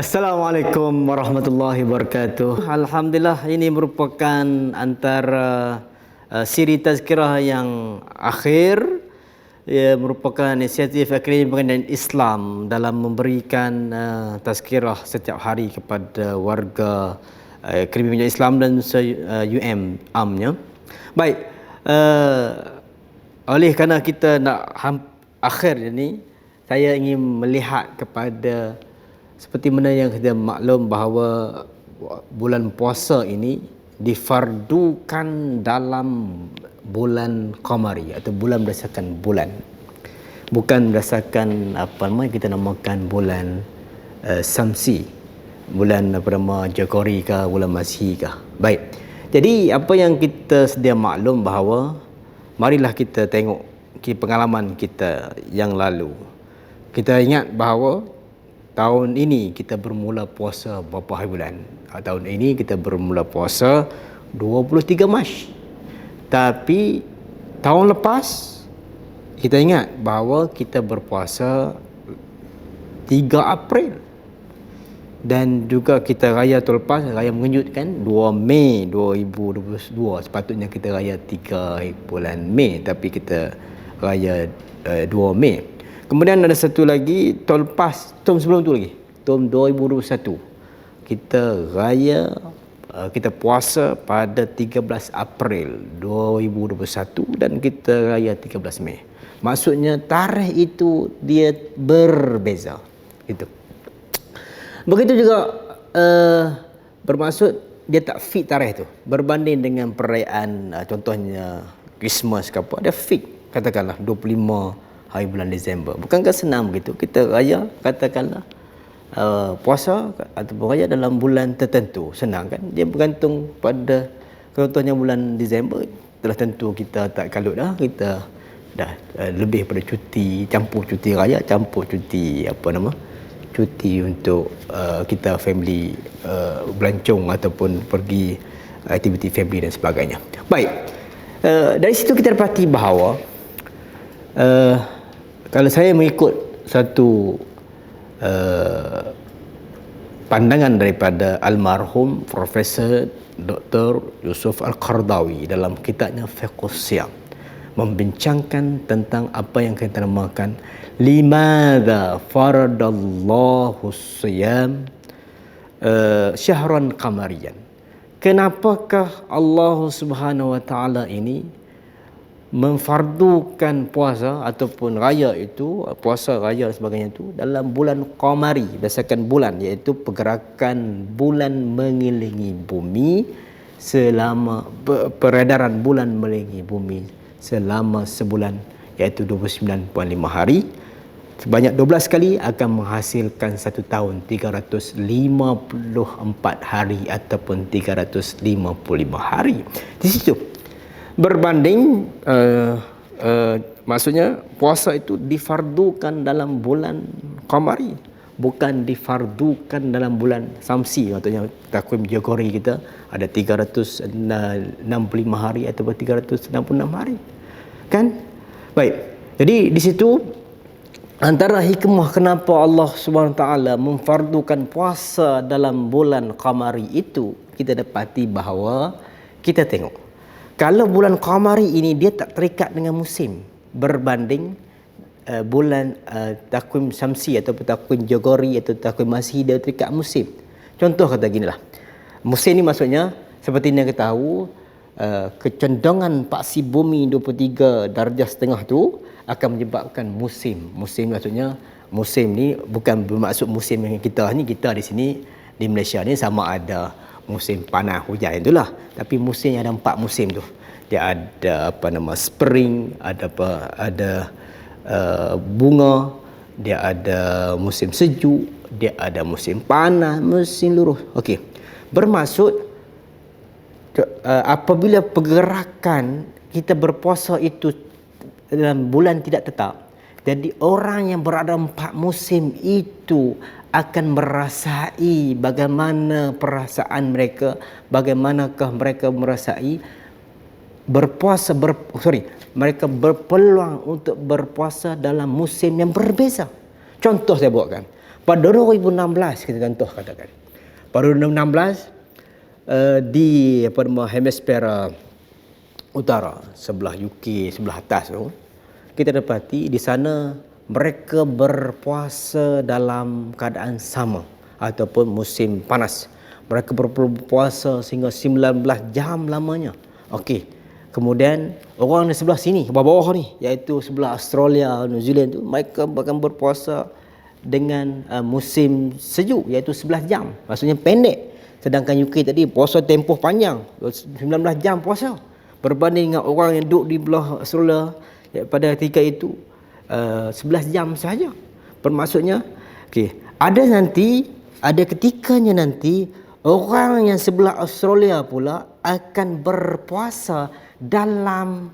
Assalamualaikum warahmatullahi wabarakatuh. Alhamdulillah, ini merupakan antara siri tazkirah yang akhir. Ia merupakan inisiatif Akademi Pengajian Islam dalam memberikan tazkirah setiap hari kepada warga Akademi Pengajian Islam dan UM-nya. Baik, oleh kerana kita nak akhir ini, saya ingin melihat kepada seperti mana yang kita maklum bahawa bulan puasa ini difardukan dalam bulan qamari atau bulan berdasarkan bulan. Bukan berdasarkan apa nama kita namakan bulan samsi. Bulan apa nama Jagori ke bulan Masih ke. Baik. Jadi apa yang kita sedia maklum bahawa marilah kita tengok pengalaman kita yang lalu. Kita ingat bahawa tahun ini kita bermula puasa berapa hari bulan? Tahun ini kita bermula puasa 23 Mac. Tapi tahun lepas kita ingat bahawa kita berpuasa 3 April. Dan juga kita raya tahun lepas, raya mengejutkan 2 Mei 2022. Sepatutnya kita raya 3 bulan Mei, tapi kita raya 2 Mei. Kemudian ada satu lagi tahun lepas, tahun sebelum tu lagi, tahun 2021. Kita raya, kita puasa pada 13 April 2021 dan kita raya 13 Mei. Maksudnya tarikh itu dia berbeza. Gitu. Begitu juga bermaksud dia tak fit tarikh tu. Berbanding dengan perayaan contohnya Christmas ke apa, dia fit. Katakanlah 25 hari bulan Disember. Bukankah senang begitu? Kita raya, katakanlah puasa ataupun raya dalam bulan tertentu. Senang kan? Dia bergantung pada contohnya bulan Disember. Telah tentu kita tak kalut dah. Kita dah lebih pada cuti, campur cuti raya, campur cuti cuti untuk kita family belancong ataupun pergi aktiviti family dan sebagainya. Baik. Dari situ kita dapati bahawa kalau saya mengikut satu pandangan daripada almarhum Profesor Dr. Yusuf Al-Qaradawi dalam kitabnya Fiqhus Siyam, membincangkan tentang apa yang kita namakan limadza faradallahu siyam syahran qamariyan. Kenapakah Allah Subhanahu wa taala ini memfardukan puasa ataupun raya itu, puasa, raya dan sebagainya itu dalam bulan qamari, berdasarkan bulan, iaitu pergerakan bulan mengelilingi bumi selama peredaran bulan mengelilingi bumi selama sebulan, iaitu 29.5 hari. Sebanyak 12 kali akan menghasilkan 1 tahun 354 hari ataupun 355 hari. Di situ berbanding maksudnya puasa itu difardukan dalam bulan qamari, bukan difardukan dalam bulan samsi. Maksudnya takwim Jagori kita ada 365 hari ataupun 366 hari. Kan? Baik. Jadi di situ antara hikmah kenapa Allah Subhanahu taala memfardukan puasa dalam bulan qamari itu, kita dapati bahawa kita tengok kalau bulan qamari ini dia tak terikat dengan musim berbanding bulan takwim samsi ataupun takwim Jagori atau takwim Masih, dia terikat musim. Contoh kata ginilah. Musim ni maksudnya seperti yang kita tahu, kecondongan paksi bumi 23 darjah setengah tu akan menyebabkan musim. Musim maksudnya, musim ni bukan bermaksud musim yang kita ni, kita di sini di Malaysia ni sama ada musim panas, hujan itulah. Tapi musim ada 4 musim tu. Dia ada spring, ada bunga, dia ada musim sejuk, dia ada musim panas, musim luruh. Okey. Bermaksud apabila pergerakan kita berpuasa itu dalam bulan tidak tetap, jadi orang yang berada 4 musim itu akan merasai bagaimana perasaan mereka, bagaimanakah mereka merasai berpuasa mereka berpeluang untuk berpuasa dalam musim yang berbeza. Contoh saya buatkan. Pada 2016 kita contoh katakan. Pada 2016 di hemisfera utara, sebelah UK, sebelah atas tu, kita dapati di sana mereka berpuasa dalam keadaan sama ataupun musim panas. Mereka berpuasa sehingga 19 jam lamanya. Okey. Kemudian orang di sebelah sini, bawah ni, iaitu sebelah Australia, New Zealand tu, mereka akan berpuasa dengan musim sejuk, iaitu 11 jam. Maksudnya pendek. Sedangkan UK tadi puasa tempoh panjang, 19 jam puasa. Berbanding dengan orang yang duduk di belah Australia pada ketika itu 11 jam sahaja. Bermaksudnya, okey, ada ketikanya nanti orang yang sebelah Australia pula akan berpuasa dalam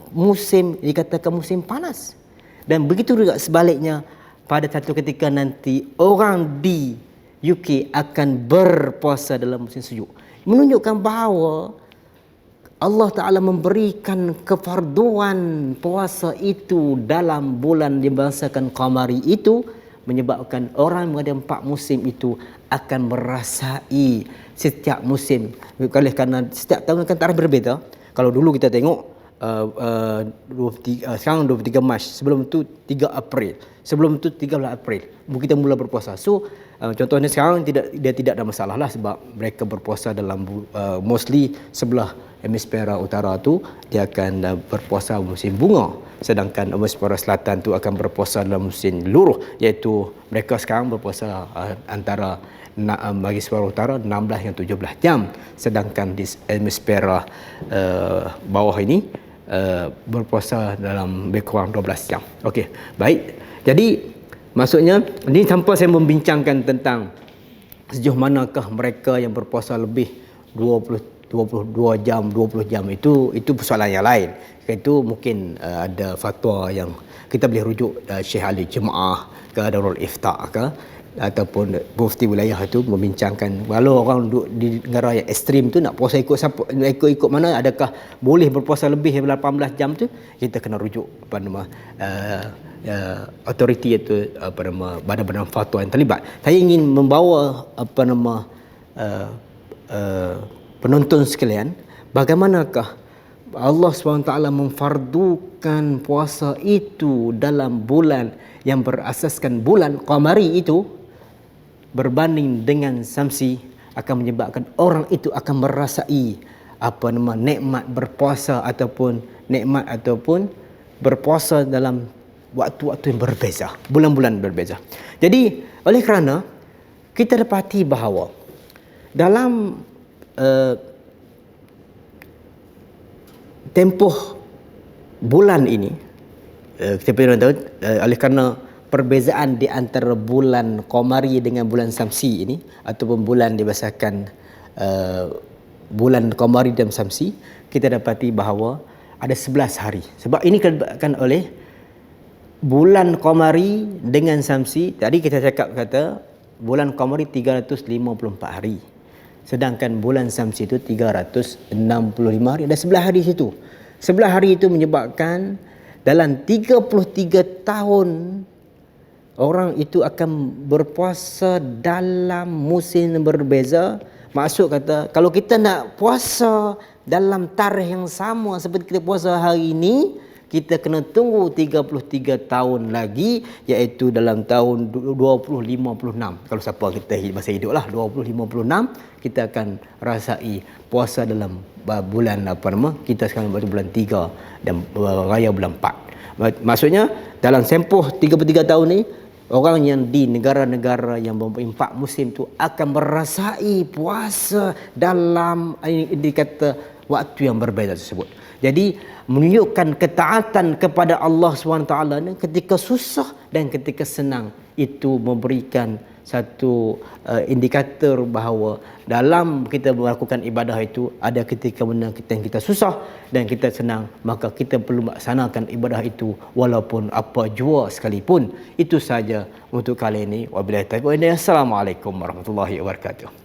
musim, dikatakan musim panas. Dan begitu juga sebaliknya, pada satu ketika nanti orang di UK akan berpuasa dalam musim sejuk. Menunjukkan bahawa Allah Ta'ala memberikan kefarduan puasa itu dalam bulan dibahasakan Qamari itu, menyebabkan orang yang ada 4 musim itu akan merasai setiap musim. Kerana setiap tahun akan tarikh berbeza. Kalau dulu kita tengok sekarang 23 Mac, sebelum tu 3 April, sebelum tu 13 April kita mula berpuasa. So contohnya sekarang dia tidak ada masalah lah, sebab mereka berpuasa dalam mostly sebelah hemisfera utara tu dia akan berpuasa musim bunga, sedangkan hemisfera selatan tu akan berpuasa dalam musim luruh, iaitu mereka sekarang berpuasa antara bagi hemisfera utara 16 hingga 17 jam, sedangkan di hemisfera bawah ini berpuasa dalam lebih kurang 12 jam. Okey, baik. Jadi maksudnya ini tanpa saya membincangkan tentang sejauh manakah mereka yang berpuasa lebih 22 jam, 20 jam, itu persoalan yang lain. Itu mungkin ada fatwa yang kita boleh rujuk Syekh Ali Jemaah ke Darul Ifta' ke, ataupun mufti wilayah itu membincangkan kalau orang duduk di negara yang ekstrim tu nak puasa ikut siapa, ikut mana, adakah boleh berpuasa lebih daripada 18 jam tu, kita kena rujuk autoriti itu badan-badan fatwa yang terlibat. Saya ingin membawa penonton sekalian, bagaimanakah Allah SWT memfardukan puasa itu dalam bulan yang berasaskan bulan Qamari itu berbanding dengan Samsi, akan menyebabkan orang itu akan merasai nikmat berpuasa ataupun berpuasa dalam waktu-waktu yang berbeza, bulan-bulan berbeza. Jadi oleh kerana kita dapati bahawa dalam tempoh bulan ini, kita perlu tahu, oleh kerana perbezaan di antara bulan Qamari dengan bulan Samsi ini, ataupun bulan dibahasakan bulan Qamari dan Samsi, kita dapati bahawa ada 11 hari. Sebab ini disebabkan oleh bulan Qamari dengan Samsi. Tadi kita kata bulan Qamari 354 hari, sedangkan bulan Samsi itu 365 hari. Ada 11 hari situ. 11 hari itu menyebabkan dalam 33 tahun orang itu akan berpuasa dalam musim yang berbeza. Maksud kata, kalau kita nak puasa dalam tarikh yang sama seperti kita puasa hari ini, kita kena tunggu 33 tahun lagi, iaitu dalam tahun 2056. Kalau siapa kita masih hidup lah, 2056 kita akan rasai puasa dalam bulan kita sekarang bulan 3 dan raya bulan 4. Maksudnya dalam tempoh 33 tahun ni, orang yang di negara-negara yang mempunyai 4 musim tu akan merasai puasa dalam indikator waktu yang berbeza tersebut. Jadi menunjukkan ketaatan kepada Allah SWT ketika susah dan ketika senang, itu memberikan satu indikator bahawa dalam kita melakukan ibadah itu ada ketika mana kita susah dan kita senang, maka kita perlu melaksanakan ibadah itu walaupun apa jua sekalipun. Itu saja untuk kali ini. Wabillahi taufiq. Assalamualaikum warahmatullahi wabarakatuh.